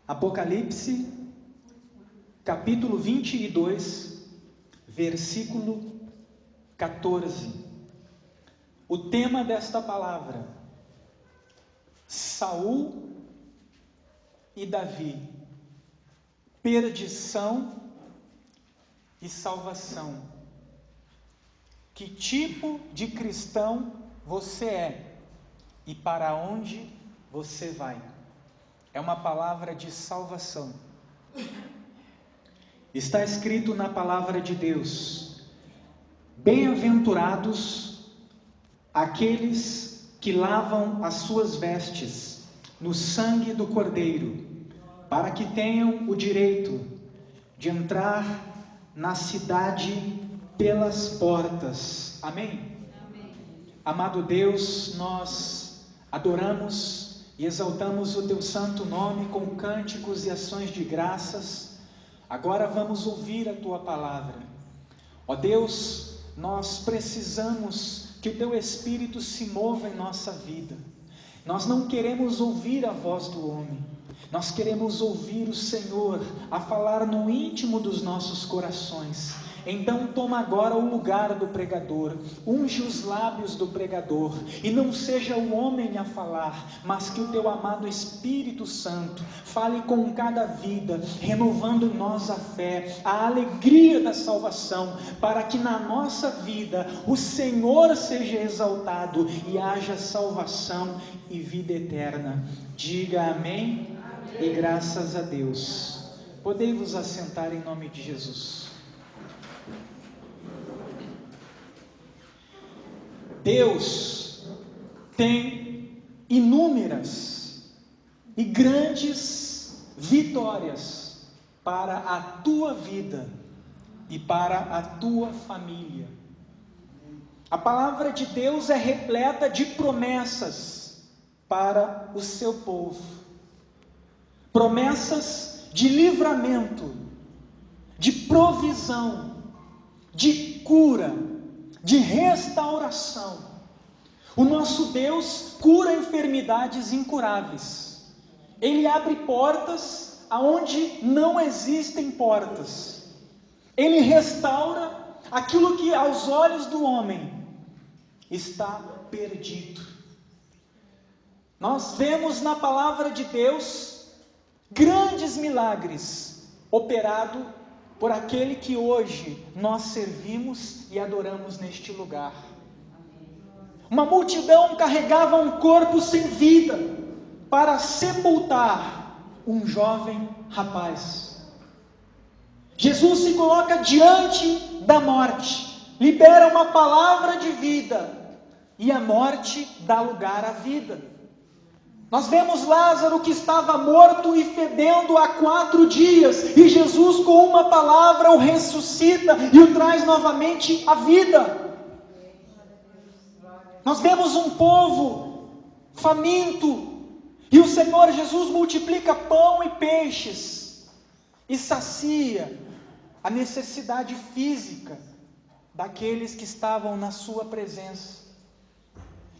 Apocalipse, capítulo 22, versículo 14. O tema desta palavra: Saul e Davi, perdição e salvação. Que tipo de cristão você é e para onde você vai? É uma palavra de salvação. Está escrito na palavra de Deus: bem-aventurados aqueles que lavam as suas vestes no sangue do Cordeiro, para que tenham o direito de entrar na cidade pelas portas. Amém? Amém. Amado Deus, nós adoramos e exaltamos o Teu santo nome com cânticos e ações de graças. Agora vamos ouvir a Tua palavra. Ó Deus, nós precisamos que o Teu Espírito se mova em nossa vida. Nós não queremos ouvir a voz do homem, nós queremos ouvir o Senhor a falar no íntimo dos nossos corações. Então toma agora o lugar do pregador, unge os lábios do pregador, e não seja o homem a falar, mas que o Teu amado Espírito Santo fale com cada vida, renovando em nós a fé, a alegria da salvação, para que na nossa vida o Senhor seja exaltado e haja salvação e vida eterna. Diga amém, e graças a Deus. Podei-vos assentar em nome de Jesus. Deus tem inúmeras e grandes vitórias para a tua vida e para a tua família. A palavra de Deus é repleta de promessas para o seu povo. Promessas de livramento, de provisão, de cura, de restauração. O nosso Deus cura enfermidades incuráveis. Ele abre portas aonde não existem portas. Ele restaura aquilo que aos olhos do homem está perdido. Nós vemos na palavra de Deus grandes milagres operados por aquele que hoje nós servimos e adoramos neste lugar. Uma multidão carregava um corpo sem vida para sepultar um jovem rapaz. Jesus se coloca diante da morte, libera uma palavra de vida, e a morte dá lugar à vida. Nós vemos Lázaro que estava morto e fedendo há 4 dias, e Jesus com uma palavra o ressuscita e o traz novamente à vida. Nós vemos um povo faminto, e o Senhor Jesus multiplica pão e peixes, e sacia a necessidade física daqueles que estavam na sua presença.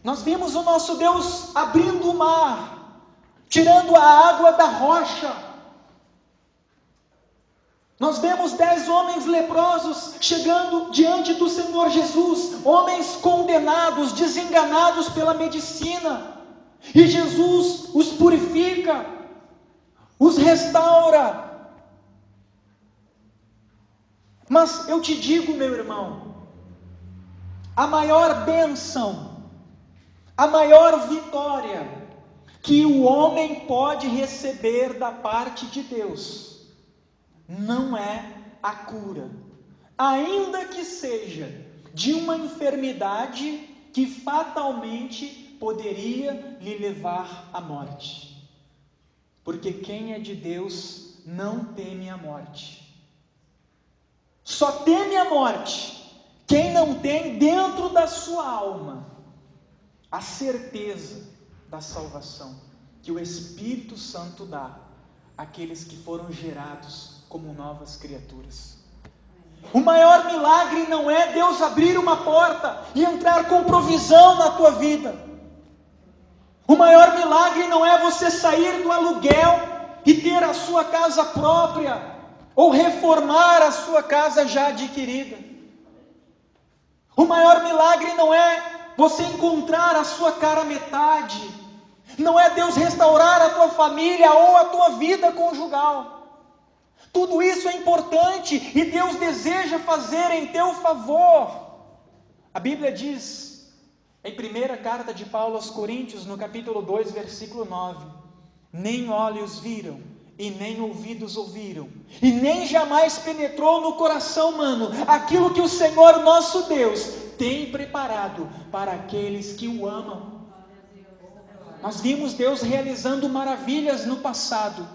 Nós vimos o nosso Deus abrindo o mar, tirando a água da rocha. Nós vemos 10 homens leprosos chegando diante do Senhor Jesus, homens condenados, desenganados pela medicina, e Jesus os purifica, os restaura. Mas eu te digo, meu irmão, a maior bênção, a maior vitória que o homem pode receber da parte de Deus não é a cura, ainda que seja de uma enfermidade que fatalmente poderia lhe levar à morte. Porque quem é de Deus não teme a morte. Só teme a morte quem não tem dentro da sua alma a certeza da salvação que o Espírito Santo dá àqueles que foram gerados como novas criaturas. O maior milagre não é Deus abrir uma porta e entrar com provisão na tua vida. O maior milagre não é você sair do aluguel e ter a sua casa própria, ou reformar a sua casa já adquirida. O maior milagre não é você encontrar a sua cara metade, não é Deus restaurar a tua família ou a tua vida conjugal. Tudo isso é importante e Deus deseja fazer em teu favor. A Bíblia diz, em primeira carta de Paulo aos Coríntios, no capítulo 2, versículo 9: nem olhos viram, e nem ouvidos ouviram, e nem jamais penetrou no coração humano aquilo que o Senhor nosso Deus tem preparado para aqueles que o amam. Nós vimos Deus realizando maravilhas no passado,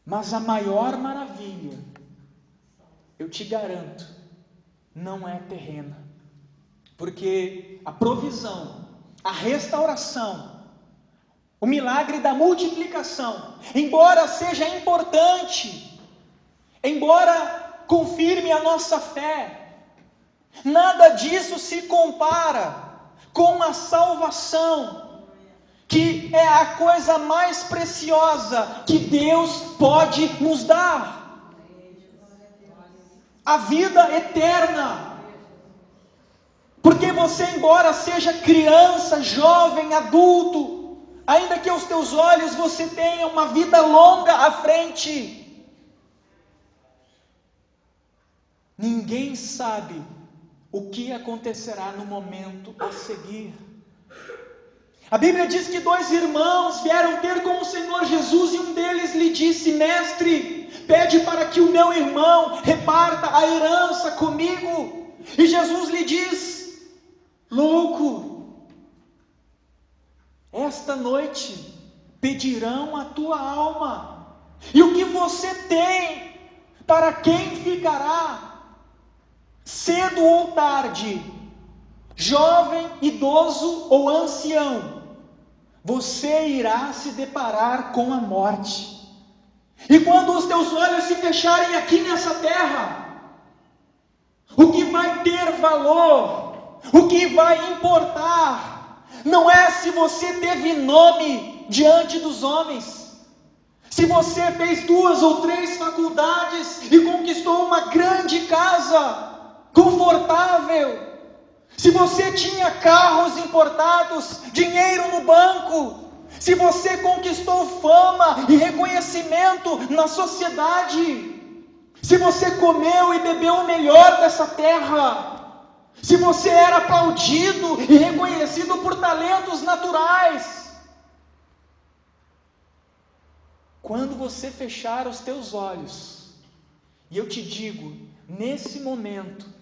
mas a maior maravilha, eu te garanto, não é terrena, porque a provisão, a restauração, o milagre da multiplicação, embora seja importante, embora confirme a nossa fé, nada disso se compara com a salvação, que é a coisa mais preciosa que Deus pode nos dar. A vida eterna. Porque você, embora seja criança, jovem, adulto, ainda que aos teus olhos você tenha uma vida longa à frente, ninguém sabe o que acontecerá no momento a seguir. A Bíblia diz que 2 irmãos vieram ter com o Senhor Jesus e um deles lhe disse: mestre, pede para que o meu irmão reparta a herança comigo. E Jesus lhe diz: louco, esta noite pedirão a tua alma, e o que você tem, para quem ficará? Cedo ou tarde, jovem, idoso ou ancião, você irá se deparar com a morte. E quando os teus olhos se fecharem aqui nessa terra, o que vai ter valor, o que vai importar, não é se você teve nome diante dos homens, se você fez 2 ou 3 faculdades e conquistou uma grande casa confortável, se você tinha carros importados, dinheiro no banco, se você conquistou fama e reconhecimento na sociedade, se você comeu e bebeu o melhor dessa terra, se você era aplaudido e reconhecido por talentos naturais, quando você fechar os teus olhos, e eu te digo, nesse momento,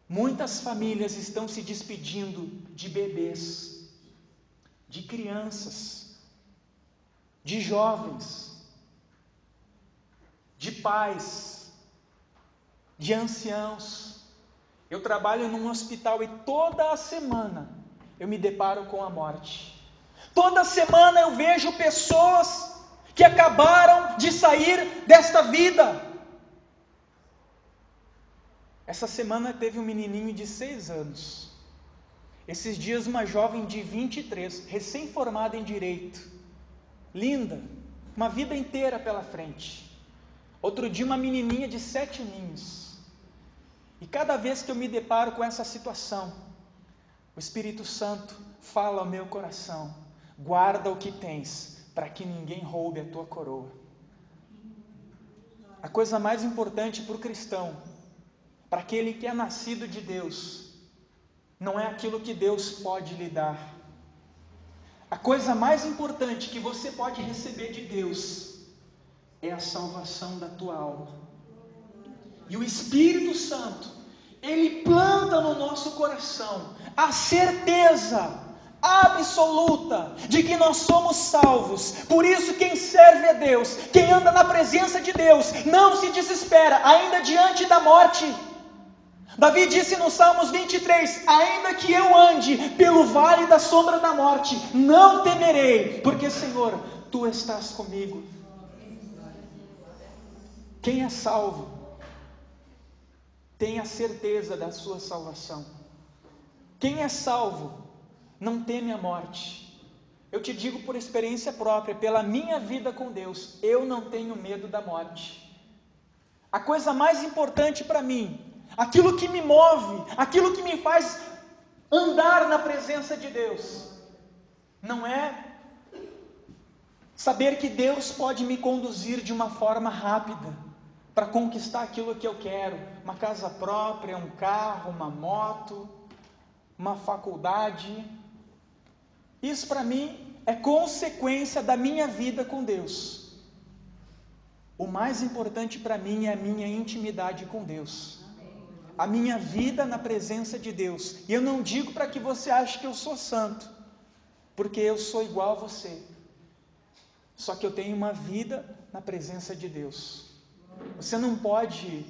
muitas famílias estão se despedindo de bebês, de crianças, de jovens, de pais, de anciãos. Eu trabalho num hospital e toda a semana eu me deparo com a morte. Toda semana eu vejo pessoas que acabaram de sair desta vida. Essa semana teve um menininho de 6 anos. Esses dias uma jovem de 23, recém-formada em Direito. Linda, uma vida inteira pela frente. Outro dia uma menininha de 7 aninhos. E cada vez que eu me deparo com essa situação, o Espírito Santo fala ao meu coração: guarda o que tens, para que ninguém roube a tua coroa. A coisa mais importante para o cristão, para aquele que é nascido de Deus, não é aquilo que Deus pode lhe dar. A coisa mais importante que você pode receber de Deus é a salvação da tua alma. E o Espírito Santo, ele planta no nosso coração a certeza absoluta de que nós somos salvos. Por isso, quem serve a Deus, quem anda na presença de Deus, não se desespera, ainda diante da morte. Davi disse no Salmos 23, ainda que eu ande pelo vale da sombra da morte, não temerei, porque Senhor, Tu estás comigo. Quem é salvo, tem a certeza da sua salvação. Quem é salvo, não teme a morte, Eu te digo por experiência própria, pela minha vida com Deus, eu não tenho medo da morte. A coisa mais importante para mim, aquilo que me move, aquilo que me faz andar na presença de Deus, não é saber que Deus pode me conduzir de uma forma rápida para conquistar aquilo que eu quero, uma casa própria, um carro, uma moto, uma faculdade. Isso para mim é consequência da minha vida com Deus. O mais importante para mim é a minha intimidade com Deus, a minha vida na presença de Deus. E eu não digo para que você ache que eu sou santo, porque eu sou igual a você, só que eu tenho uma vida na presença de Deus. Você não pode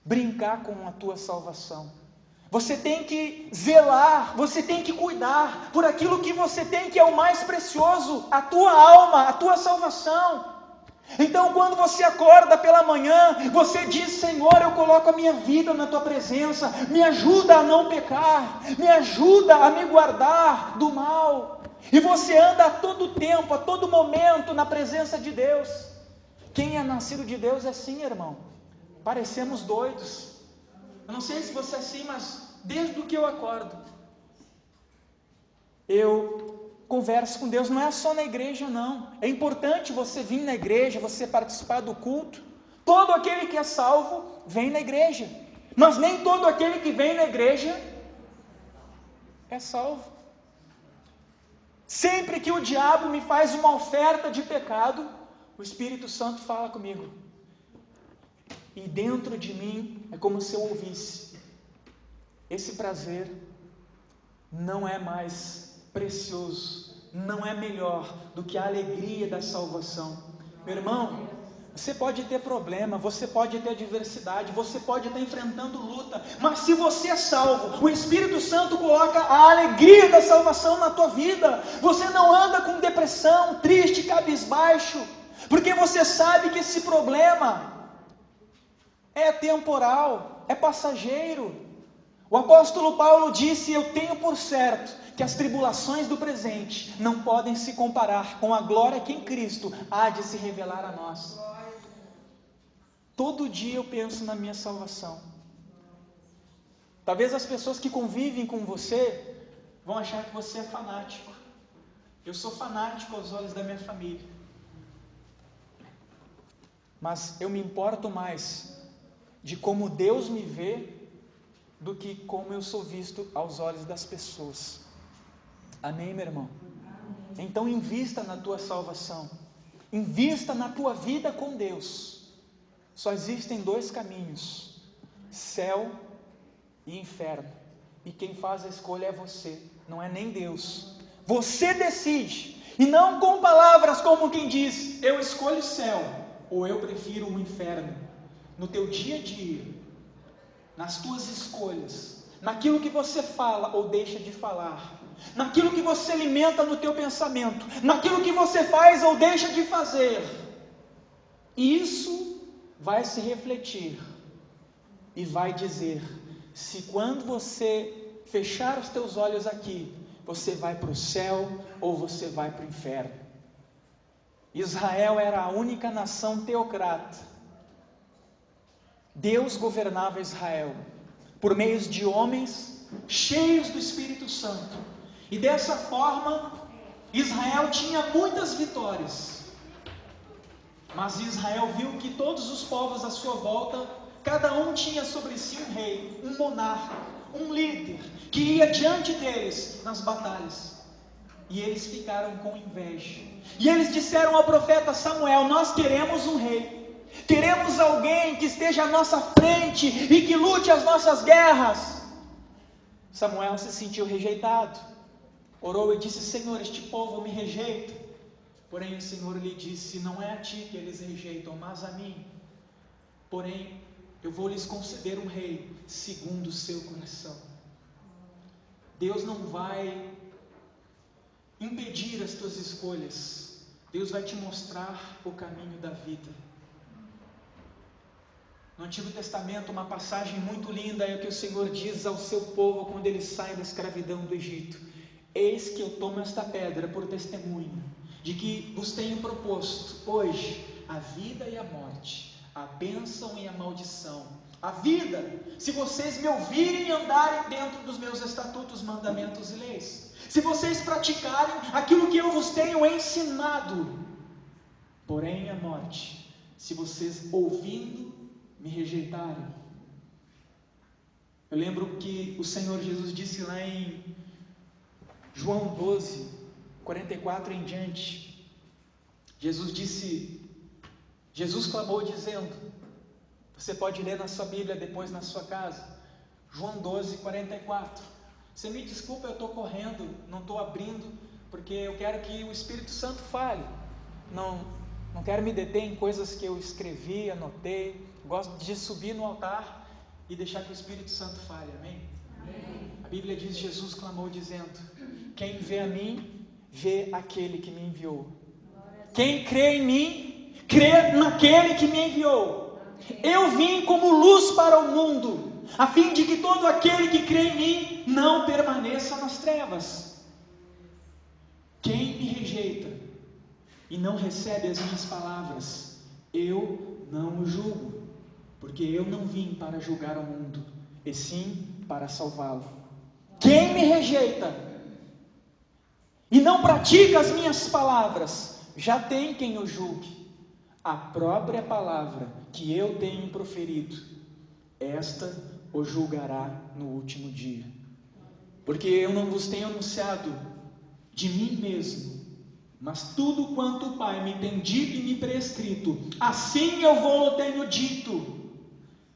brincar com a tua salvação. Você tem que zelar, você tem que cuidar por aquilo que você tem, que é o mais precioso, a tua alma, a tua salvação. Então quando você acorda pela manhã, você diz: Senhor, eu coloco a minha vida na tua presença, me ajuda a não pecar, me ajuda a me guardar do mal. E você anda a todo tempo, a todo momento na presença de Deus. Quem é nascido de Deus é assim, irmão. Parecemos doidos. Eu não sei se você é assim, mas desde que eu acordo, eu converso com Deus. Não é só na igreja, não. É importante você vir na igreja, você participar do culto. Todo aquele que é salvo vem na igreja, mas nem todo aquele que vem na igreja é salvo. Sempre que o diabo me faz uma oferta de pecado, o Espírito Santo fala comigo, e dentro de mim é como se eu ouvisse: esse prazer não é mais precioso, não é melhor do que a alegria da salvação. Meu irmão, você pode ter problema, você pode ter adversidade, você pode estar enfrentando luta, mas se você é salvo, o Espírito Santo coloca a alegria da salvação na tua vida. Você não anda com depressão, triste, cabisbaixo, porque você sabe que esse problema é temporal, é passageiro. O apóstolo Paulo disse: eu tenho por certo que as tribulações do presente não podem se comparar com a glória que em Cristo há de se revelar a nós. Todo dia eu penso na minha salvação. Talvez as pessoas que convivem com você vão achar que você é fanático. Eu sou fanático aos olhos da minha família, mas eu me importo mais de como Deus me vê do que como eu sou visto aos olhos das pessoas. Amém, meu irmão? Então invista na tua salvação, invista na tua vida com Deus. Só existem dois caminhos: céu e inferno, e quem faz a escolha é você, não é nem Deus. Você decide, e não com palavras como quem diz: eu escolho o céu, ou eu prefiro o inferno. No teu dia a dia, nas tuas escolhas, naquilo que você fala ou deixa de falar, naquilo que você alimenta no teu pensamento, naquilo que você faz ou deixa de fazer, isso vai se refletir e vai dizer se quando você fechar os teus olhos aqui, você vai para o céu ou você vai para o inferno. Israel era a única nação teocrata. Deus governava Israel por meio de homens cheios do Espírito Santo, e dessa forma Israel tinha muitas vitórias. Mas Israel viu que todos os povos à sua volta, cada um tinha sobre si um rei, um monarca, um líder, que ia diante deles nas batalhas. E eles ficaram com inveja. E eles disseram ao profeta Samuel: nós queremos um rei, queremos alguém que esteja à nossa frente e que lute as nossas guerras. Samuel se sentiu rejeitado, orou e disse: Senhor, este povo me rejeita. Porém o Senhor lhe disse: não é a ti que eles rejeitam, mas a mim. Porém eu vou lhes conceder um rei segundo o seu coração. Deus não vai impedir as tuas escolhas. Deus vai te mostrar o caminho da vida. No Antigo Testamento, uma passagem muito linda é o que o Senhor diz ao seu povo quando eles saem da escravidão do Egito. Eis que eu tomo esta pedra por testemunho, de que vos tenho proposto hoje a vida e a morte, a bênção e a maldição. A vida, se vocês me ouvirem e andarem dentro dos meus estatutos, mandamentos e leis. Se vocês praticarem aquilo que eu vos tenho ensinado. Porém a morte, se vocês ouvindo me rejeitarem. Eu lembro que o Senhor Jesus disse lá em João 12, 44 em diante. Jesus clamou dizendo, você pode ler na sua Bíblia depois na sua casa, João 12, 44. Você me desculpa, eu estou correndo, não estou abrindo, porque eu quero que o Espírito Santo fale. Não quero me deter em coisas que eu escrevi, anotei. Gosto de subir no altar e deixar que o Espírito Santo fale, amém? Amém. A Bíblia diz, Jesus clamou dizendo, quem vê a mim, vê aquele que me enviou. Quem crê em mim, crê naquele que me enviou. Eu vim como luz para o mundo, a fim de que todo aquele que crê em mim, não permaneça nas trevas. Quem me rejeita e não recebe as minhas palavras, eu não o julgo, porque eu não vim para julgar o mundo, e sim para salvá-lo. Quem me rejeita e não pratica as minhas palavras, já tem quem o julgue. A própria palavra que eu tenho proferido, esta o julgará no último dia. Porque eu não vos tenho anunciado de mim mesmo, mas tudo quanto o Pai me tem dito e me prescrito, assim eu vou tenho dito.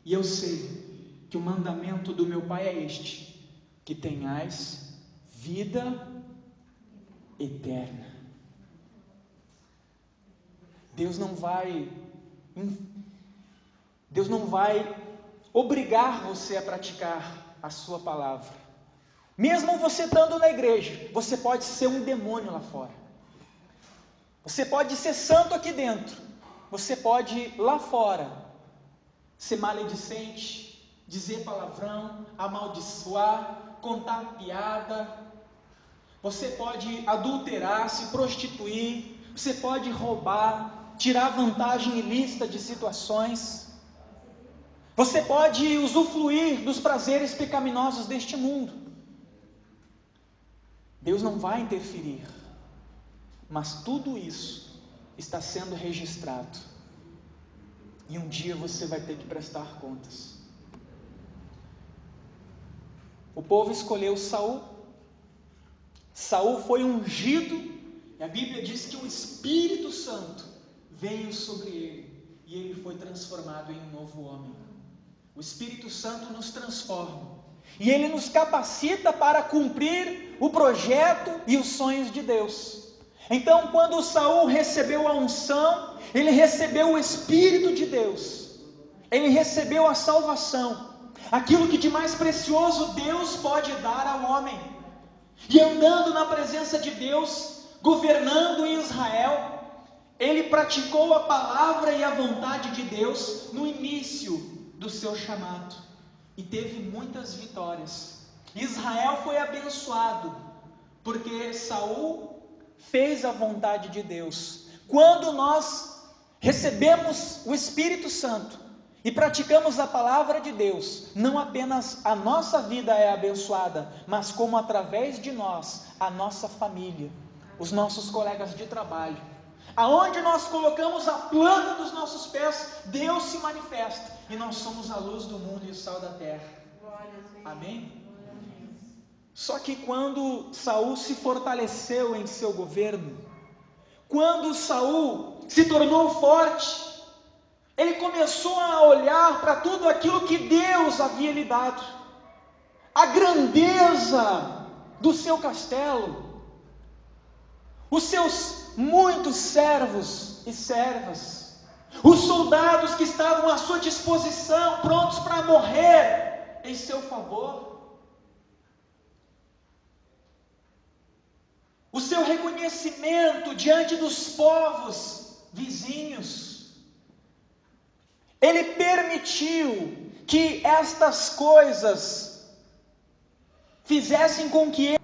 E eu sei que o mandamento do meu Pai é este, que tenhais vida eterna. Deus não vai obrigar você a praticar a sua palavra. Mesmo você estando na igreja, você pode ser um demônio lá fora. Você pode ser santo aqui dentro. Você pode lá fora ser maledicente, dizer palavrão, amaldiçoar, contar piada. Você pode adulterar, se prostituir. Você pode roubar, tirar vantagem ilícita de situações. Você pode usufruir dos prazeres pecaminosos deste mundo. Deus não vai interferir, mas tudo isso está sendo registrado, e um dia você vai ter que prestar contas. O povo escolheu Saul. Saul foi ungido, e a Bíblia diz que o Espírito Santo veio sobre ele, e ele foi transformado em um novo homem. O Espírito Santo nos transforma, e ele nos capacita para cumprir o projeto e os sonhos de Deus. Então, quando Saul recebeu a unção, ele recebeu o Espírito de Deus, ele recebeu a salvação, aquilo que de mais precioso Deus pode dar ao homem. E andando na presença de Deus, governando em Israel, ele praticou a palavra e a vontade de Deus no início do seu chamado, e teve muitas vitórias. Israel foi abençoado, porque Saul fez a vontade de Deus. Quando nós recebemos o Espírito Santo e praticamos a palavra de Deus, não apenas a nossa vida é abençoada, mas como através de nós, a nossa família, os nossos colegas de trabalho, aonde nós colocamos a planta dos nossos pés, Deus se manifesta, e nós somos a luz do mundo e o sal da terra. Amém? Só que quando Saul se fortaleceu em seu governo, quando Saul se tornou forte, ele começou a olhar para tudo aquilo que Deus havia lhe dado, a grandeza do seu castelo, os seus muitos servos e servas, os soldados que estavam à sua disposição, prontos para morrer em seu favor, o seu reconhecimento diante dos povos vizinhos. Ele permitiu que estas coisas fizessem com que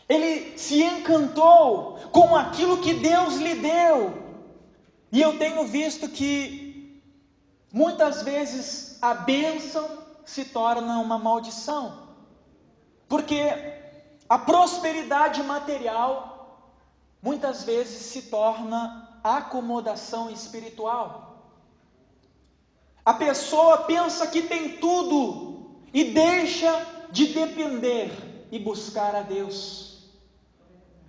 ele se encantou com aquilo que Deus lhe deu. E eu tenho visto que muitas vezes a bênção se torna uma maldição, porque a prosperidade material muitas vezes se torna acomodação espiritual. A pessoa pensa que tem tudo e deixa de depender e buscar a Deus.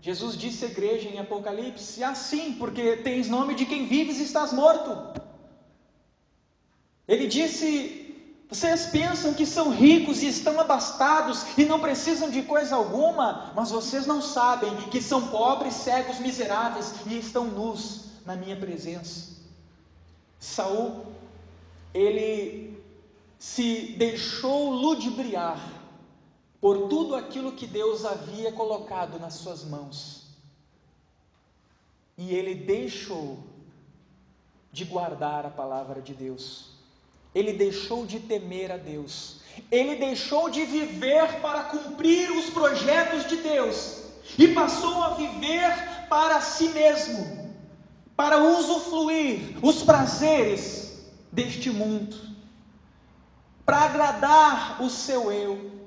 Jesus disse à igreja em Apocalipse: assim, porque tens nome de quem vives e estás morto. Ele disse: vocês pensam que são ricos e estão abastados e não precisam de coisa alguma, mas vocês não sabem que são pobres, cegos, miseráveis e estão nus na minha presença. Saul, ele se deixou ludibriar por tudo aquilo que Deus havia colocado nas suas mãos, e ele deixou de guardar a palavra de Deus, ele deixou de temer a Deus, ele deixou de viver para cumprir os projetos de Deus, e passou a viver para si mesmo, para usufruir os prazeres deste mundo, para agradar o seu eu.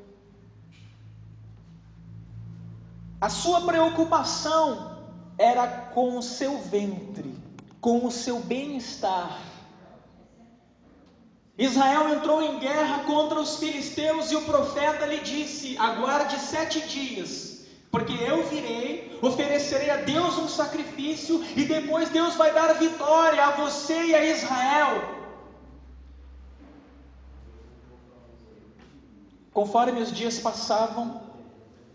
A sua preocupação era com o seu ventre, com o seu bem-estar. Israel entrou em guerra contra os filisteus e o profeta lhe disse: aguarde 7 dias, porque eu virei, oferecerei a Deus um sacrifício e depois Deus vai dar vitória a você e a Israel. Conforme os dias passavam,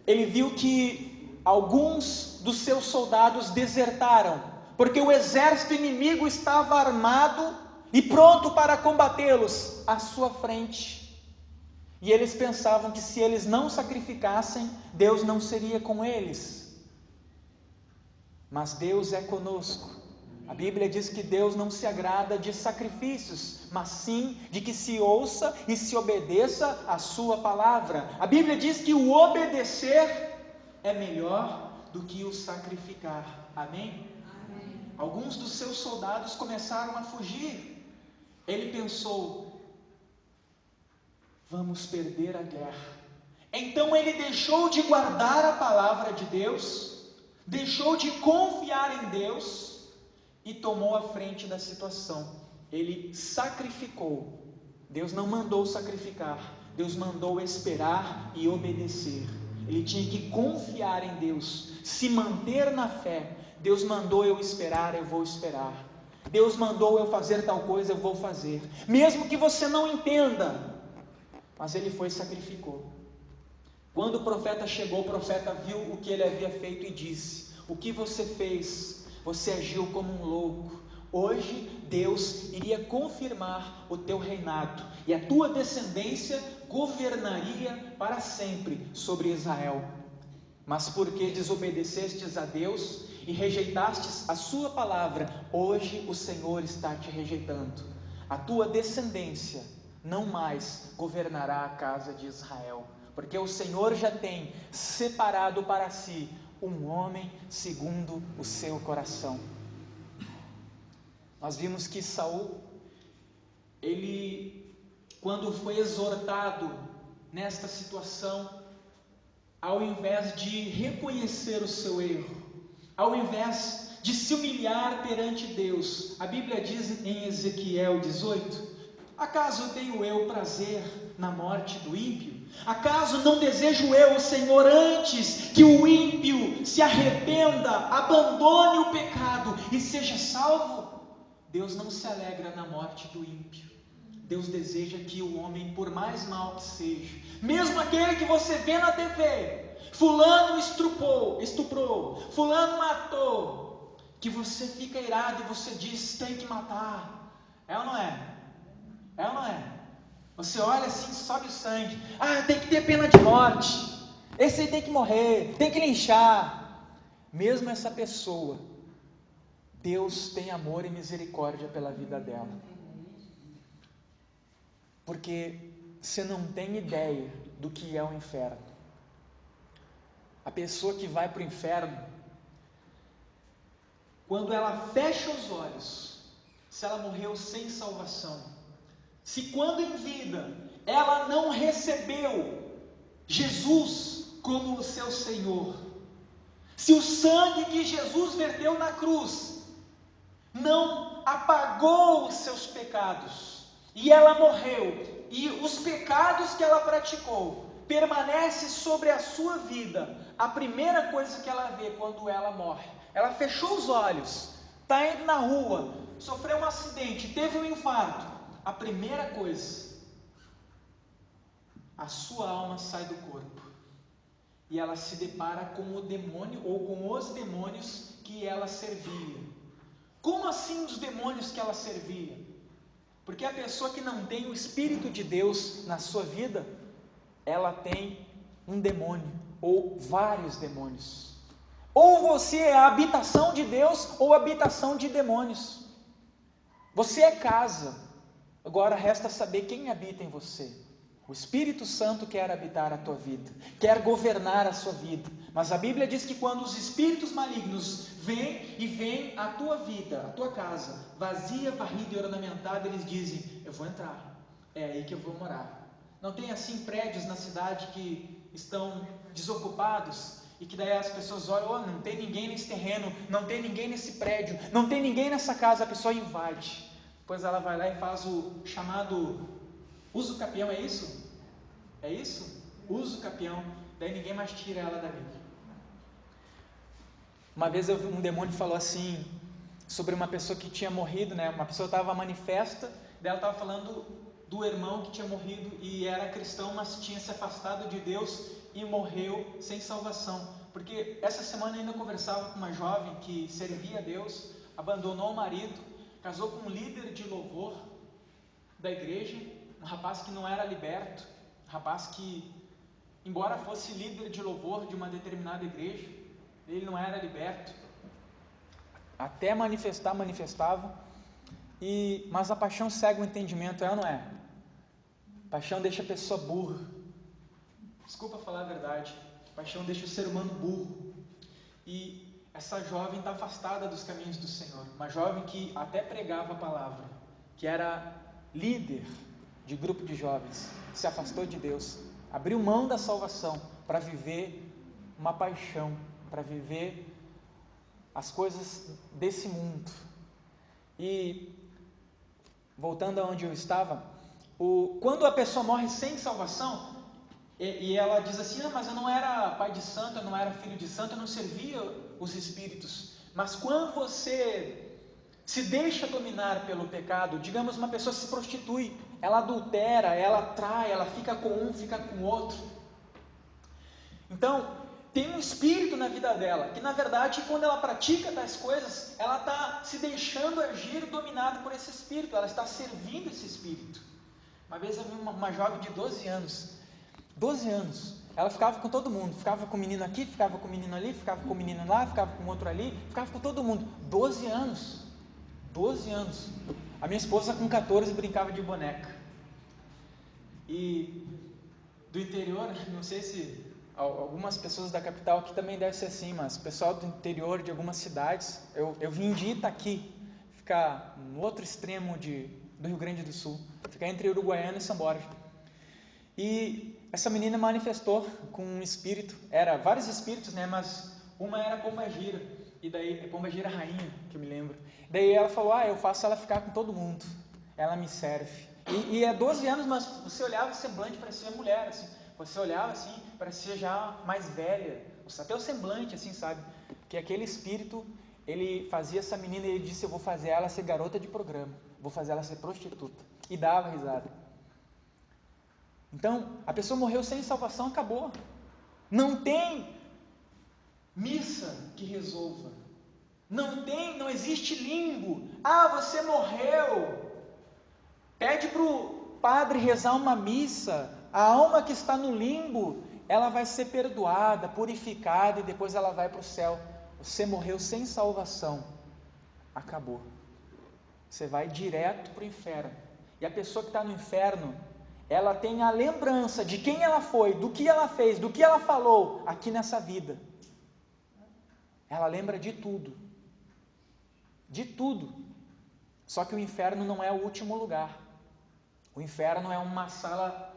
ele viu que alguns dos seus soldados desertaram, porque o exército inimigo estava armado e pronto para combatê-los à sua frente. E eles pensavam que se eles não sacrificassem, Deus não seria com eles. Mas Deus é conosco. A Bíblia diz que Deus não se agrada de sacrifícios, mas sim de que se ouça e se obedeça a sua palavra. A Bíblia diz que o obedecer é melhor do que o sacrificar. Amém? Amém. Alguns dos seus soldados começaram a fugir. Ele pensou: vamos perder a guerra. Então ele deixou de guardar a palavra de Deus, deixou de confiar em Deus e tomou a frente da situação. Ele sacrificou. Deus não mandou sacrificar, Deus mandou esperar e obedecer. Ele tinha que confiar em Deus, se manter na fé. Deus mandou eu esperar, eu vou esperar. Deus mandou eu fazer tal coisa, eu vou fazer, mesmo que você não entenda. Mas ele foi e sacrificou. Quando o profeta chegou, o profeta viu o que ele havia feito e disse: o que você fez? Você agiu como um louco. Hoje Deus iria confirmar o teu reinado, e a tua descendência governaria para sempre sobre Israel. Mas porque desobedecestes a Deus e rejeitastes a sua palavra, hoje o Senhor está te rejeitando. A tua descendência não mais governará a casa de Israel, porque o Senhor já tem separado para si um homem segundo o seu coração. Nós vimos que Saul, ele, quando foi exortado nesta situação, ao invés de reconhecer o seu erro, ao invés de se humilhar perante Deus, a Bíblia diz em Ezequiel 18: acaso tenho eu prazer na morte do ímpio? Acaso não desejo eu, o Senhor, antes que o ímpio se arrependa, abandone o pecado e seja salvo? Deus não se alegra na morte do ímpio. Deus deseja que o homem, por mais mal que seja, mesmo aquele que você vê na TV, fulano estuprou, fulano matou, que você fica irado e você diz: tem que matar. É ou não é? É ou não é? Você olha assim, sobe o sangue. Tem que ter pena de morte. Esse aí tem que morrer, tem que linchar. Mesmo essa pessoa, Deus tem amor e misericórdia pela vida dela. Porque você não tem ideia do que é o inferno. a pessoa que vai para o inferno, quando ela fecha os olhos, se ela morreu sem salvação, se quando em vida ela não recebeu Jesus como o seu Senhor, se o sangue que Jesus verteu na cruz não apagou os seus pecados, e ela morreu, e os pecados que ela praticou permanecem sobre a sua vida, a primeira coisa que ela vê quando ela morre, ela fechou os olhos, está indo na rua, sofreu um acidente, teve um infarto, a primeira coisa, a sua alma sai do corpo, e ela se depara com o demônio, ou com os demônios que ela servia. Como assim os demônios que ela servia? Porque a pessoa que não tem o Espírito de Deus na sua vida, ela tem um demônio, ou vários demônios. Ou você é a habitação de Deus, ou habitação de demônios. Você é casa, agora resta saber quem habita em você. O Espírito Santo quer habitar a tua vida, quer governar a sua vida, mas a Bíblia diz que quando os espíritos malignos vêm à tua vida, à tua casa, vazia, varrida e ornamentada, eles dizem, eu vou entrar, é aí que eu vou morar. Não tem assim prédios na cidade que estão desocupados, e que daí as pessoas olham, oh, não tem ninguém nesse terreno, não tem ninguém nesse prédio, não tem ninguém nessa casa, a pessoa invade, depois ela vai lá e faz o chamado uso capião, é isso? É isso? Uso capião, daí ninguém mais tira ela dali. Uma vez um demônio falou assim, sobre uma pessoa que tinha morrido, né? Uma pessoa estava manifesta, daí ela estava falando do irmão que tinha morrido e era cristão, mas tinha se afastado de Deus e morreu sem salvação. Porque essa semana eu ainda conversava com uma jovem que servia a Deus, abandonou o marido, casou com um líder de louvor da igreja, um rapaz que não era liberto, um rapaz que, embora fosse líder de louvor de uma determinada igreja, ele não era liberto, até manifestava, mas a paixão cega o entendimento, é ou não é? A paixão deixa a pessoa burra, desculpa falar a verdade, a paixão deixa o ser humano burro, e essa jovem está afastada dos caminhos do Senhor, uma jovem que até pregava a palavra, que era líder de grupo de jovens, se afastou de Deus, abriu mão da salvação para viver uma paixão, para viver as coisas desse mundo. E voltando aonde eu estava, quando a pessoa morre sem salvação, e ela diz assim, mas eu não era pai de santo, eu não era filho de santo, eu não servia os espíritos, mas quando você se deixa dominar pelo pecado, digamos uma pessoa se prostitui, ela adultera, ela trai, ela fica com um, fica com outro, então tem um espírito na vida dela, que na verdade quando ela pratica tais coisas, ela está se deixando agir dominado por esse espírito, ela está servindo esse espírito. Uma vez eu vi uma jovem de 12 anos, ela ficava com todo mundo, ficava com o menino aqui, ficava com o menino ali, ficava com o menino lá, ficava com o outro ali, ficava com todo mundo, 12 anos, a minha esposa com 14 brincava de boneca, e do interior, não sei se algumas pessoas da capital aqui também deve ser assim, mas o pessoal do interior de algumas cidades, eu vim de Itaqui, fica no outro extremo do Rio Grande do Sul, fica entre Uruguaiana e São Borja, e essa menina manifestou com um espírito, vários espíritos, né, mas uma era Pombagira, e daí, Pombagira rainha, que eu me lembro, daí ela falou, eu faço ela ficar com todo mundo, ela me serve, e é 12 anos, mas você olhava o semblante, parecia mulher, assim, você olhava assim, parecia já mais velha, até o semblante assim, sabe, que aquele espírito, ele fazia essa menina, e ele disse, eu vou fazer ela ser garota de programa, vou fazer ela ser prostituta, e dava risada. Então, a pessoa morreu sem salvação, acabou, não tem missa que resolva, não existe limbo, você morreu, pede para o padre rezar uma missa, a alma que está no limbo, ela vai ser perdoada, purificada, e depois ela vai para o céu. Você morreu sem salvação, acabou, você vai direto para o inferno, e a pessoa que está no inferno, ela tem a lembrança de quem ela foi, do que ela fez, do que ela falou aqui nessa vida. Ela lembra de tudo. De tudo. Só que o inferno não é o último lugar. O inferno é uma sala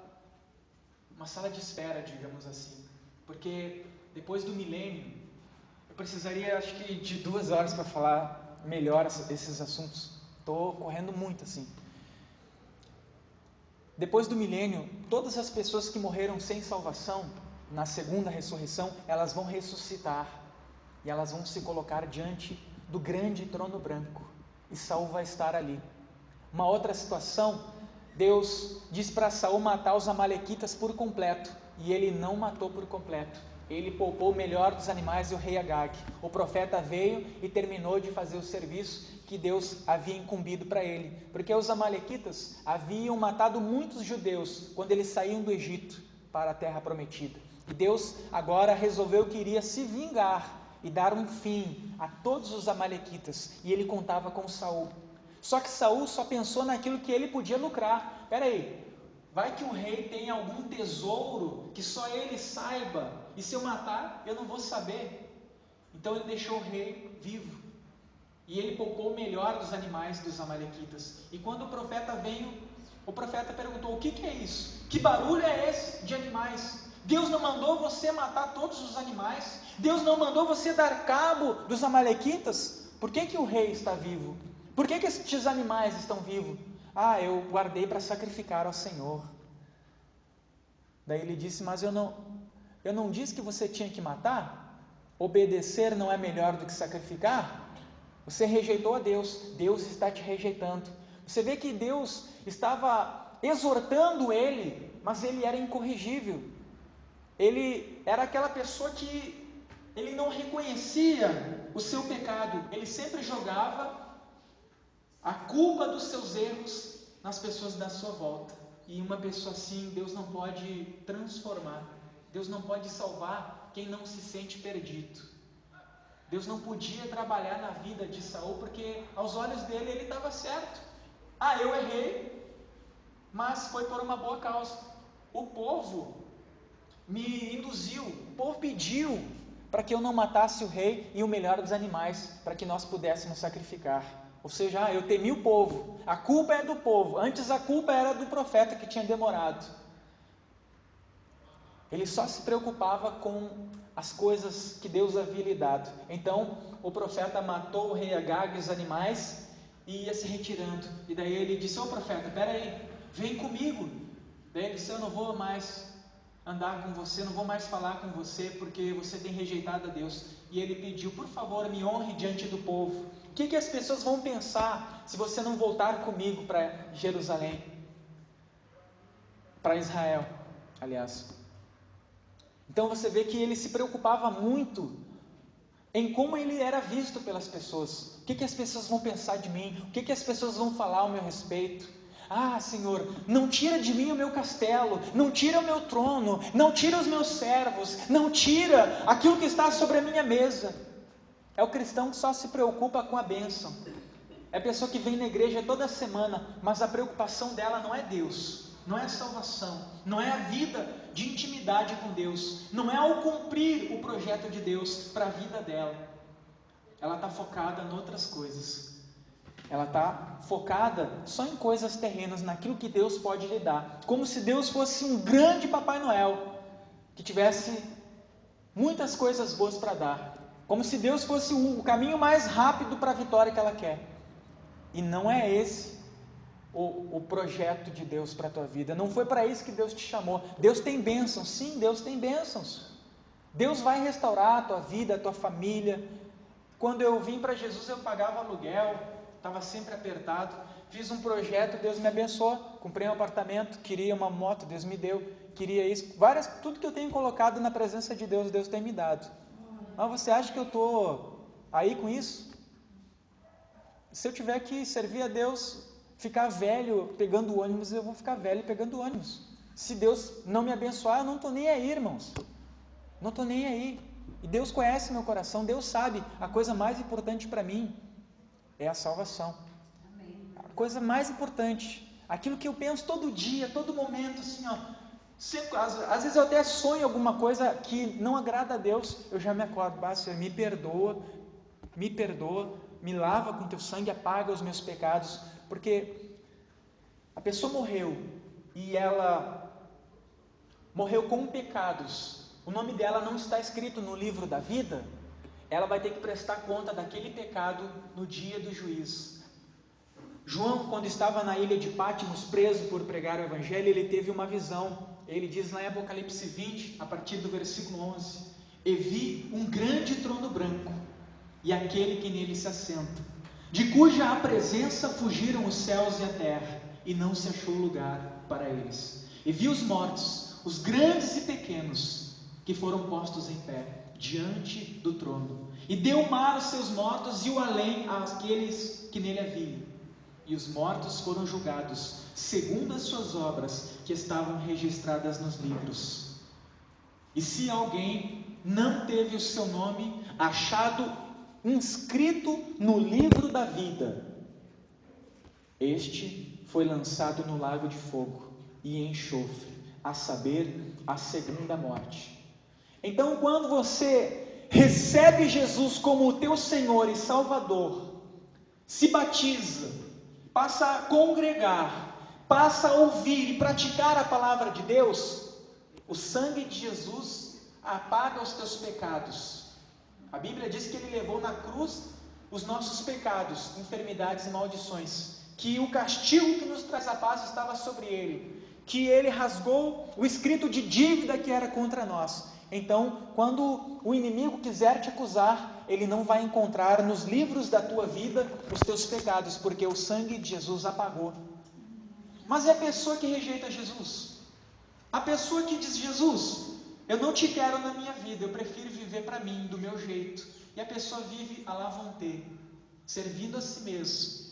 de espera, digamos assim. Porque depois do milênio, eu precisaria, acho que, de 2 horas para falar melhor esses assuntos. Estou correndo muito assim. Depois do milênio, todas as pessoas que morreram sem salvação, na segunda ressurreição, elas vão ressuscitar. E elas vão se colocar diante do grande trono branco. E Saul vai estar ali. Uma outra situação, Deus diz para Saul matar os amalequitas por completo. E ele não matou por completo. Ele poupou o melhor dos animais e o rei Agag. O profeta veio e terminou de fazer o serviço que Deus havia incumbido para ele. Porque os amalequitas haviam matado muitos judeus quando eles saíam do Egito para a terra prometida. E Deus agora resolveu que iria se vingar e dar um fim a todos os amalequitas. E ele contava com Saul. Só que Saul só pensou naquilo que ele podia lucrar. Espera aí, vai que o rei tem algum tesouro que só ele saiba, e se eu matar, eu não vou saber. Então ele deixou o rei vivo, e ele poupou o melhor dos animais dos amalequitas. E quando o profeta veio, o profeta perguntou: o que é isso? Que barulho é esse de animais? Deus não mandou você matar todos os animais? Deus não mandou você dar cabo dos amalequitas? Por que o rei está vivo? Por que estes animais estão vivos? Eu guardei para sacrificar ao Senhor. Daí ele disse: mas eu não disse que você tinha que matar? Obedecer não é melhor do que sacrificar? Você rejeitou a Deus, Deus está te rejeitando. Você vê que Deus estava exortando ele, mas ele era incorrigível. Ele era aquela pessoa que ele não reconhecia o seu pecado. Ele sempre jogava a culpa dos seus erros nas pessoas da sua volta. E uma pessoa assim, Deus não pode transformar. Deus não pode salvar quem não se sente perdido. Deus não podia trabalhar na vida de Saul, porque aos olhos dele ele estava certo. Eu errei, mas foi por uma boa causa. O povo me induziu, o povo pediu para que eu não matasse o rei e o melhor dos animais, para que nós pudéssemos sacrificar. Ou seja, eu temi o povo, a culpa é do povo. Antes a culpa era do profeta que tinha demorado. Ele só se preocupava com as coisas que Deus havia lhe dado. Então o profeta matou o rei Agag e os animais e ia se retirando. E daí ele disse: profeta, espera aí, vem comigo. Daí ele disse: eu não vou mais andar com você, não vou mais falar com você, porque você tem rejeitado a Deus. E ele pediu: por favor, me honre diante do povo. O que as pessoas vão pensar se você não voltar comigo para Jerusalém? Para Israel, aliás. Então você vê que ele se preocupava muito em como ele era visto pelas pessoas. O que as pessoas vão pensar de mim? O que as pessoas vão falar ao meu respeito? Senhor, não tira de mim o meu castelo, não tira o meu trono, não tira os meus servos, não tira aquilo que está sobre a minha mesa. É o cristão que só se preocupa com a bênção. É a pessoa que vem na igreja toda semana, mas a preocupação dela não é Deus, não é a salvação, não é a vida de intimidade com Deus, não é ao cumprir o projeto de Deus para a vida dela. Ela está focada em outras coisas. Ela está focada só em coisas terrenas, naquilo que Deus pode lhe dar. Como se Deus fosse um grande Papai Noel, que tivesse muitas coisas boas para dar. Como se Deus fosse o caminho mais rápido para a vitória que ela quer. E não é esse o projeto de Deus para a tua vida. Não foi para isso que Deus te chamou. Deus tem bênçãos, sim, Deus tem bênçãos. Deus vai restaurar a tua vida, a tua família. Quando eu vim para Jesus, eu pagava aluguel, estava sempre apertado. Fiz um projeto, Deus me abençoou. Comprei um apartamento, queria uma moto, Deus me deu. Queria isso, tudo que eu tenho colocado na presença de Deus, Deus tem me dado. Mas você acha que eu estou aí com isso? Se eu tiver que servir a Deus, ficar velho pegando ônibus, eu vou ficar velho pegando ônibus. Se Deus não me abençoar, eu não estou nem aí, irmãos. Não estou nem aí. E Deus conhece meu coração, Deus sabe, a coisa mais importante para mim é a salvação. A coisa mais importante, aquilo que eu penso todo dia, todo momento, assim, ó, sempre, às vezes eu até sonho alguma coisa que não agrada a Deus, eu já me acordo, Senhor, me perdoa, me lava com teu sangue, apaga os meus pecados, porque a pessoa morreu, e ela morreu com pecados, o nome dela não está escrito no livro da vida, ela vai ter que prestar conta daquele pecado no dia do juízo. João, quando estava na ilha de Patmos, preso por pregar o Evangelho, ele teve uma visão. Ele diz lá em Apocalipse 20, a partir do versículo 11: E vi um grande trono branco, e aquele que nele se assenta, de cuja presença fugiram os céus e a terra, e não se achou lugar para eles. E vi os mortos, os grandes e pequenos, que foram postos em pé, diante do trono. E deu o mar aos seus mortos, e o além àqueles que nele haviam. E os mortos foram julgados segundo as suas obras, que estavam registradas nos livros. E se alguém não teve o seu nome achado inscrito no livro da vida, este foi lançado no lago de fogo e enxofre, a saber, a segunda morte. Então, quando você recebe Jesus como o teu Senhor e Salvador, se batiza, passa a congregar, passa a ouvir e praticar a palavra de Deus, o sangue de Jesus apaga os teus pecados. A Bíblia diz que Ele levou na cruz os nossos pecados, enfermidades e maldições, que o castigo que nos traz a paz estava sobre Ele, que Ele rasgou o escrito de dívida que era contra nós. Então, quando o inimigo quiser te acusar, ele não vai encontrar nos livros da tua vida os teus pecados, porque o sangue de Jesus apagou. Mas é a pessoa que rejeita Jesus, a pessoa que diz: Jesus, eu não te quero na minha vida, eu prefiro viver para mim, do meu jeito. E a pessoa vive à la vontade, servindo a si mesmo.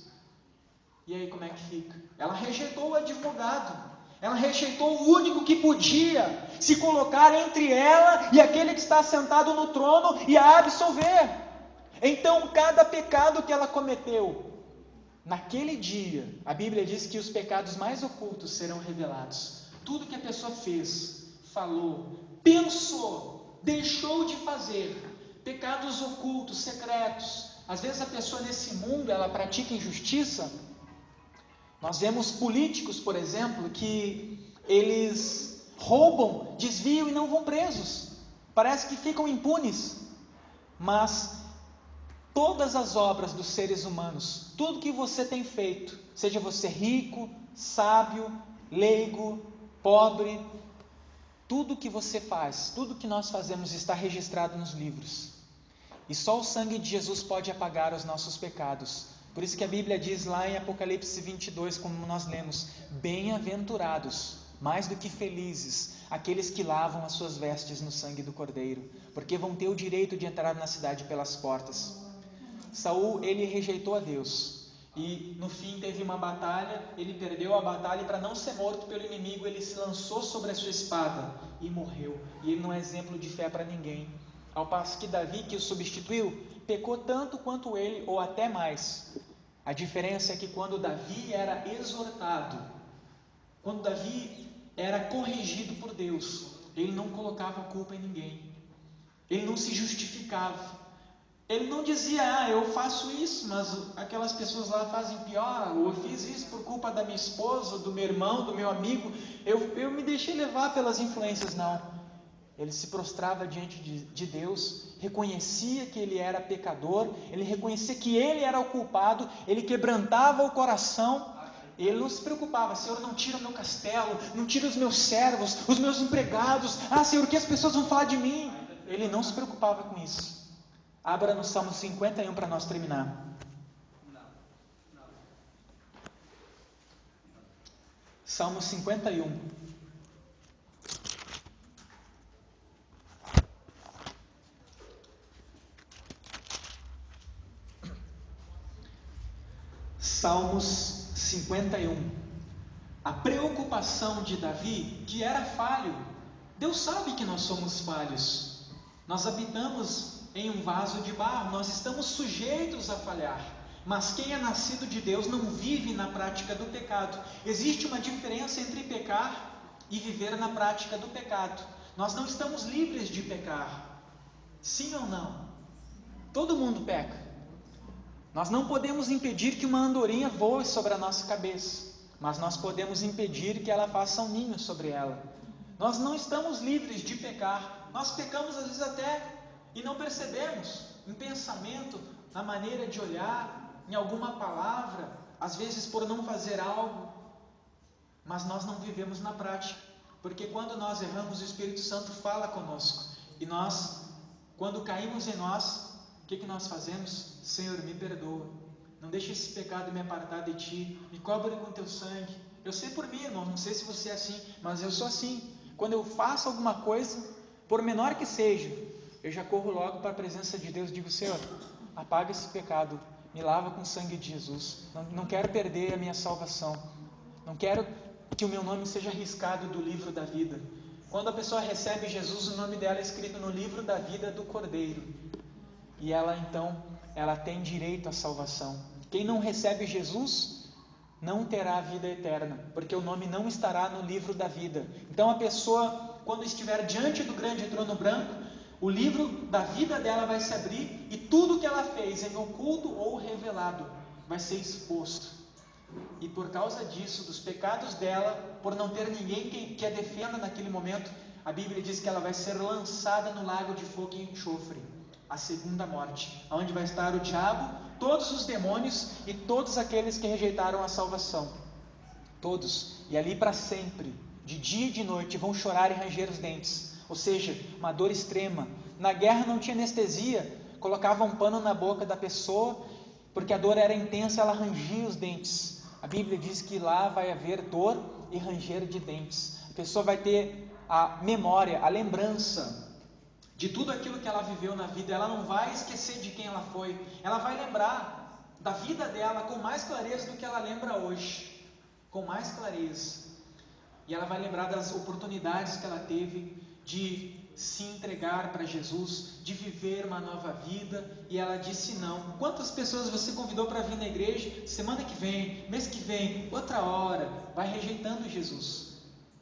E aí como é que fica? Ela rejeitou o advogado, ela rejeitou o único que podia se colocar entre ela e aquele que está sentado no trono e a absolver. Então, cada pecado que ela cometeu, naquele dia, a Bíblia diz que os pecados mais ocultos serão revelados. Tudo que a pessoa fez, falou, pensou, deixou de fazer, pecados ocultos, secretos. Às vezes a pessoa nesse mundo, ela pratica injustiça. Nós vemos políticos, por exemplo, que eles roubam, desviam e não vão presos. Parece que ficam impunes. Mas todas as obras dos seres humanos, tudo que você tem feito, seja você rico, sábio, leigo, pobre, tudo que você faz, tudo que nós fazemos está registrado nos livros. E só o sangue de Jesus pode apagar os nossos pecados. Por isso que a Bíblia diz lá em Apocalipse 22, como nós lemos: bem-aventurados, mais do que felizes, aqueles que lavam as suas vestes no sangue do Cordeiro, porque vão ter o direito de entrar na cidade pelas portas. Saul, ele rejeitou a Deus, e no fim teve uma batalha, ele perdeu a batalha, e para não ser morto pelo inimigo, ele se lançou sobre a sua espada e morreu. E ele não é exemplo de fé para ninguém. Ao passo que Davi, que o substituiu, pecou tanto quanto ele, ou até mais. A diferença é que quando Davi era exortado, quando Davi era corrigido por Deus, ele não colocava a culpa em ninguém, ele não se justificava, ele não dizia: eu faço isso, mas aquelas pessoas lá fazem pior, ou eu fiz isso por culpa da minha esposa, do meu irmão, do meu amigo, eu me deixei levar pelas influências. Não. Ele se prostrava diante de Deus, reconhecia que ele era pecador, ele reconhecia que ele era o culpado, ele quebrantava o coração, ele não se preocupava: Senhor, não tira o meu castelo, não tira os meus servos, os meus empregados, Senhor, o que as pessoas vão falar de mim? Ele não se preocupava com isso. Abra no Salmo 51 para nós terminar. Salmo 51. Salmos 51. A preocupação de Davi, que era falho. Deus sabe que nós somos falhos. Nós habitamos em um vaso de barro, nós estamos sujeitos a falhar. Mas quem é nascido de Deus não vive na prática do pecado. Existe uma diferença entre pecar e viver na prática do pecado. Nós não estamos livres de pecar. Sim ou não? Todo mundo peca. Nós não podemos impedir que uma andorinha voe sobre a nossa cabeça, mas nós podemos impedir que ela faça um ninho sobre ela. Nós não estamos livres de pecar. Nós pecamos às vezes até e não percebemos, em pensamento, na maneira de olhar, em alguma palavra, às vezes por não fazer algo, mas nós não vivemos na prática, porque quando nós erramos, o Espírito Santo fala conosco, e nós, quando caímos em nós, o que nós fazemos? Senhor, me perdoa, não deixe esse pecado me apartar de Ti, me cobre com Teu sangue. Eu sei por mim, irmão, não sei se você é assim, mas eu sou assim. Quando eu faço alguma coisa, por menor que seja, eu já corro logo para a presença de Deus e digo: Senhor, apaga esse pecado, me lava com o sangue de Jesus, não quero perder a minha salvação, não quero que o meu nome seja riscado do livro da vida. Quando a pessoa recebe Jesus, o nome dela é escrito no livro da vida do Cordeiro, e ela então, ela tem direito à salvação. Quem não recebe Jesus não terá a vida eterna, porque o nome não estará no livro da vida. Então a pessoa, quando estiver diante do grande trono branco, o livro da vida dela vai se abrir, e tudo que ela fez, em oculto ou revelado, vai ser exposto. E por causa disso, dos pecados dela, por não ter ninguém que a defenda naquele momento, a Bíblia diz que ela vai ser lançada no lago de fogo e enxofre, a segunda morte, onde vai estar o diabo, todos os demônios e todos aqueles que rejeitaram a salvação. Todos, e ali para sempre, de dia e de noite, vão chorar e ranger os dentes. Ou seja, uma dor extrema. Na guerra não tinha anestesia, colocava um pano na boca da pessoa, porque a dor era intensa, ela rangia os dentes. A Bíblia diz que lá vai haver dor e ranger de dentes. A pessoa vai ter a memória, a lembrança de tudo aquilo que ela viveu na vida. Ela não vai esquecer de quem ela foi. Ela vai lembrar da vida dela com mais clareza do que ela lembra hoje. Com mais clareza. E ela vai lembrar das oportunidades que ela teve de se entregar para Jesus, de viver uma nova vida, e ela disse não. Quantas pessoas você convidou para vir na igreja? Semana que vem, mês que vem, outra hora, vai rejeitando Jesus.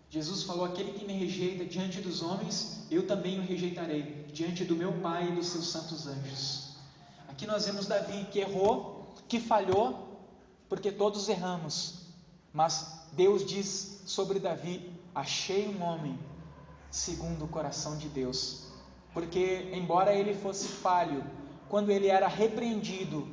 Jesus falou: aquele que me rejeita diante dos homens, eu também o rejeitarei diante do meu Pai e dos seus santos anjos. Aqui nós vemos Davi que errou, que falhou, porque todos erramos, mas Deus diz sobre Davi: achei um homem segundo o coração de Deus. Porque embora ele fosse falho, quando ele era repreendido,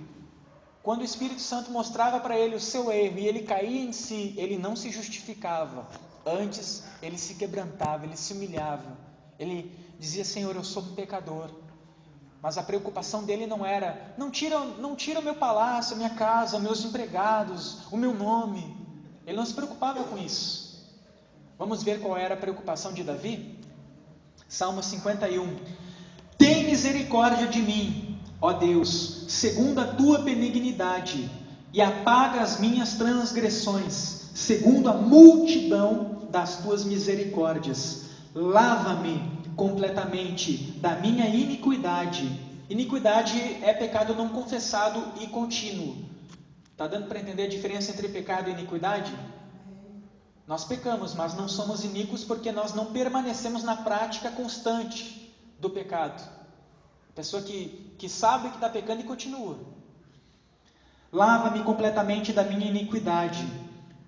quando o Espírito Santo mostrava para ele o seu erro e ele caía em si, ele não se justificava. Antes ele se quebrantava, ele se humilhava, ele dizia: Senhor, eu sou um pecador. Mas a preocupação dele não era: não tira o meu palácio, a minha casa, meus empregados, o meu nome. Ele não se preocupava com isso. Vamos ver qual era a preocupação de Davi? Salmo 51. Tem misericórdia de mim, ó Deus, segundo a tua benignidade, e apaga as minhas transgressões, segundo a multidão das tuas misericórdias. Lava-me completamente da minha iniquidade. Iniquidade é pecado não confessado e contínuo. Está dando para entender a diferença entre pecado e iniquidade? Nós pecamos, mas não somos iníquos porque nós não permanecemos na prática constante do pecado. A pessoa que sabe que está pecando e continua. Lava-me completamente da minha iniquidade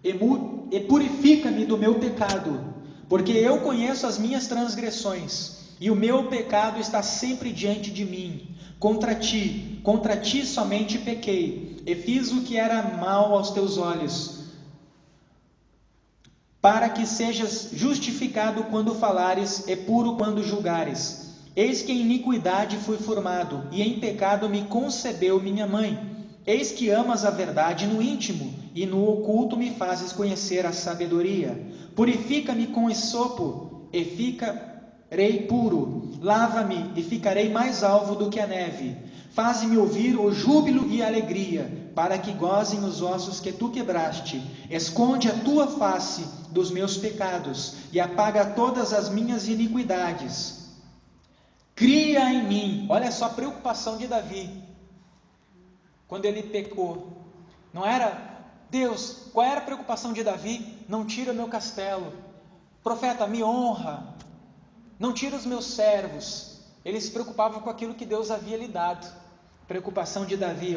e purifica-me do meu pecado, porque eu conheço as minhas transgressões e o meu pecado está sempre diante de mim. Contra ti somente pequei e fiz o que era mal aos teus olhos, para que sejas justificado quando falares e puro quando julgares. Eis que em iniquidade fui formado, e em pecado me concebeu minha mãe. Eis que amas a verdade no íntimo, e no oculto me fazes conhecer a sabedoria. Purifica-me com esopo, e ficarei puro. Lava-me, e ficarei mais alvo do que a neve. Faze-me ouvir o júbilo e a alegria, para que gozem os ossos que tu quebraste. Esconde a tua face dos meus pecados, e apaga todas as minhas iniquidades. Cria em mim, olha só a preocupação de Davi. quando ele pecou, não era, Deus, qual era a preocupação de Davi? Não tira meu castelo, profeta, me honra, não tira os meus servos. Ele se preocupava com aquilo que Deus havia lhe dado. Preocupação de Davi,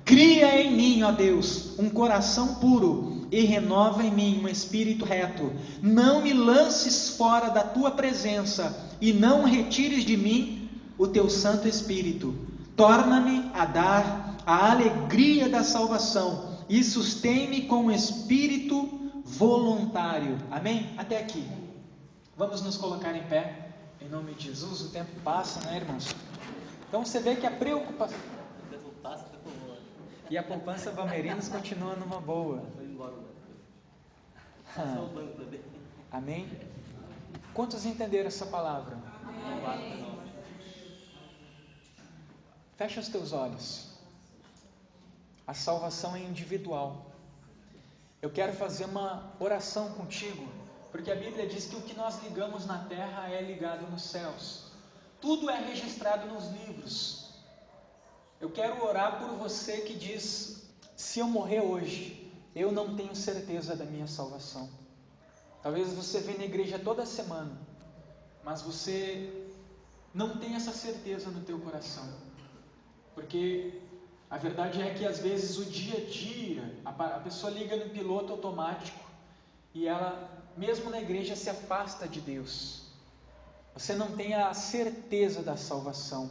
cria em mim, ó Deus, um coração puro e renova em mim um espírito reto. Não me lances fora da tua presença e não retires de mim o teu Santo Espírito. Torna-me a dar a alegria da salvação e sustém-me com espírito voluntário. Amém? Até aqui. Vamos nos colocar em pé, em nome de Jesus. O tempo passa, né, irmãos? Então você vê que a preocupação e a poupança Bamerinos continua numa boa. Amém? Quantos entenderam essa palavra? Fecha os teus olhos. A salvação é individual. Eu quero fazer uma oração contigo, porque a Bíblia diz que o que nós ligamos na terra é ligado nos céus. Tudo é registrado nos livros. Eu quero orar por você que diz: se eu morrer hoje, eu não tenho certeza da minha salvação. Talvez você venha na igreja toda semana, mas você não tem essa certeza no teu coração. Porque a verdade é que às vezes o dia a dia, a pessoa liga no piloto automático e ela, mesmo na igreja, se afasta de Deus. Você não tem a certeza da salvação,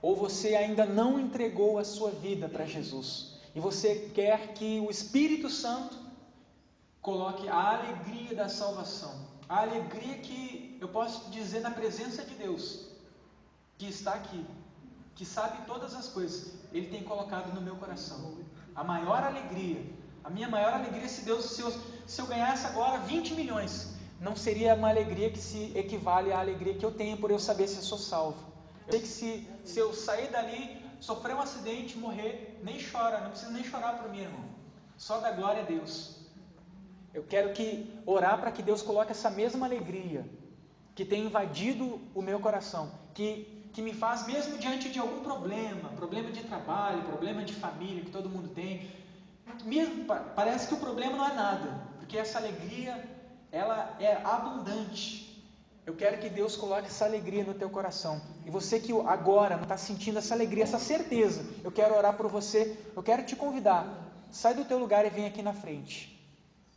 ou você ainda não entregou a sua vida para Jesus, e você quer que o Espírito Santo coloque a alegria da salvação, a alegria que eu posso dizer na presença de Deus, que está aqui, que sabe todas as coisas, Ele tem colocado no meu coração. A maior alegria, a minha maior alegria, se eu ganhasse agora 20 milhões, não seria uma alegria que se equivale à alegria que eu tenho por eu saber se eu sou salvo. Eu sei que se eu sair dali, sofrer um acidente, morrer, nem chora, não precisa nem chorar por mim, irmão. Só dá glória a Deus. Eu quero orar para que Deus coloque essa mesma alegria que tem invadido o meu coração, que me faz, mesmo diante de algum problema de trabalho, problema de família que todo mundo tem, mesmo, parece que o problema não é nada, porque essa alegria, ela é abundante. Eu quero que Deus coloque essa alegria no teu coração. E você que agora não está sentindo essa alegria, essa certeza, eu quero orar por você. Eu quero te convidar. Sai do teu lugar e vem aqui na frente.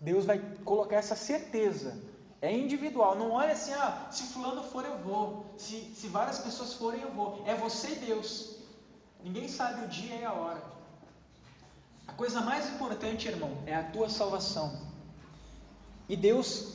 Deus vai colocar essa certeza. É individual. Não olha assim, se fulano for eu vou. Se várias pessoas forem eu vou. É você e Deus. Ninguém sabe o dia e a hora. A coisa mais importante, irmão, é a tua salvação. E Deus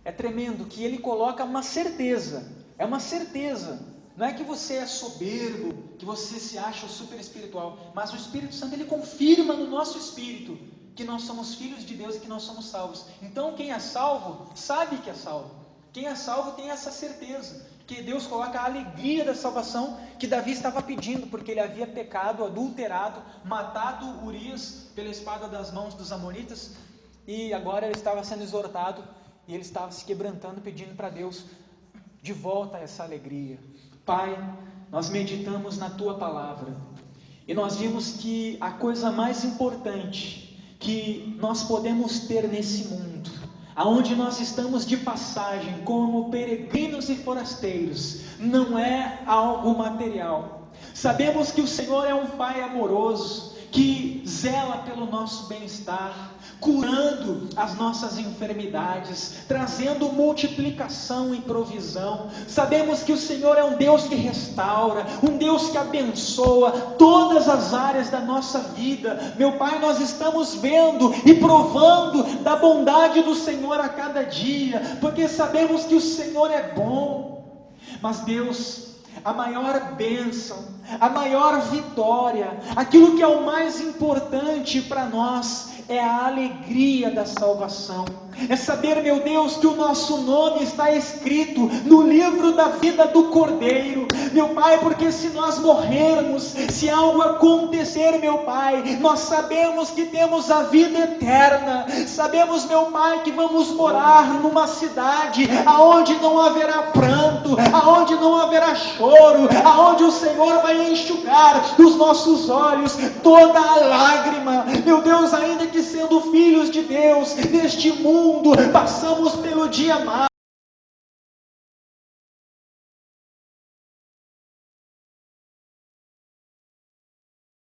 é tremendo, que Ele coloca uma certeza, é uma certeza, não é que você é soberbo, que você se acha super espiritual, mas o Espírito Santo, Ele confirma no nosso espírito, que nós somos filhos de Deus e que nós somos salvos. Então quem é salvo, sabe que é salvo, quem é salvo tem essa certeza, que Deus coloca a alegria da salvação, que Davi estava pedindo, porque ele havia pecado, adulterado, matado Urias pela espada das mãos dos amonitas, e agora ele estava sendo exortado, e ele estava se quebrantando, pedindo para Deus de volta essa alegria. Pai, nós meditamos na Tua Palavra, e nós vimos que a coisa mais importante que nós podemos ter nesse mundo, aonde nós estamos de passagem, como peregrinos e forasteiros, não é algo material. Sabemos que o Senhor é um Pai amoroso, que zela pelo nosso bem-estar, curando as nossas enfermidades, trazendo multiplicação e provisão. Sabemos que o Senhor é um Deus que restaura, um Deus que abençoa todas as áreas da nossa vida. Meu Pai, nós estamos vendo e provando da bondade do Senhor a cada dia, porque sabemos que o Senhor é bom. Mas Deus, a maior bênção, a maior vitória, aquilo que é o mais importante para nós, é a alegria da salvação. É saber, meu Deus, que o nosso nome está escrito no livro da vida do Cordeiro, meu Pai, porque se nós morrermos, se algo acontecer, meu Pai, nós sabemos que temos a vida eterna, sabemos, meu Pai, que vamos morar numa cidade aonde não haverá pranto, aonde não haverá choro, aonde o Senhor vai enxugar dos nossos olhos toda a lágrima, meu Deus, ainda que sendo filhos de Deus, neste mundo, passamos pelo dia mau,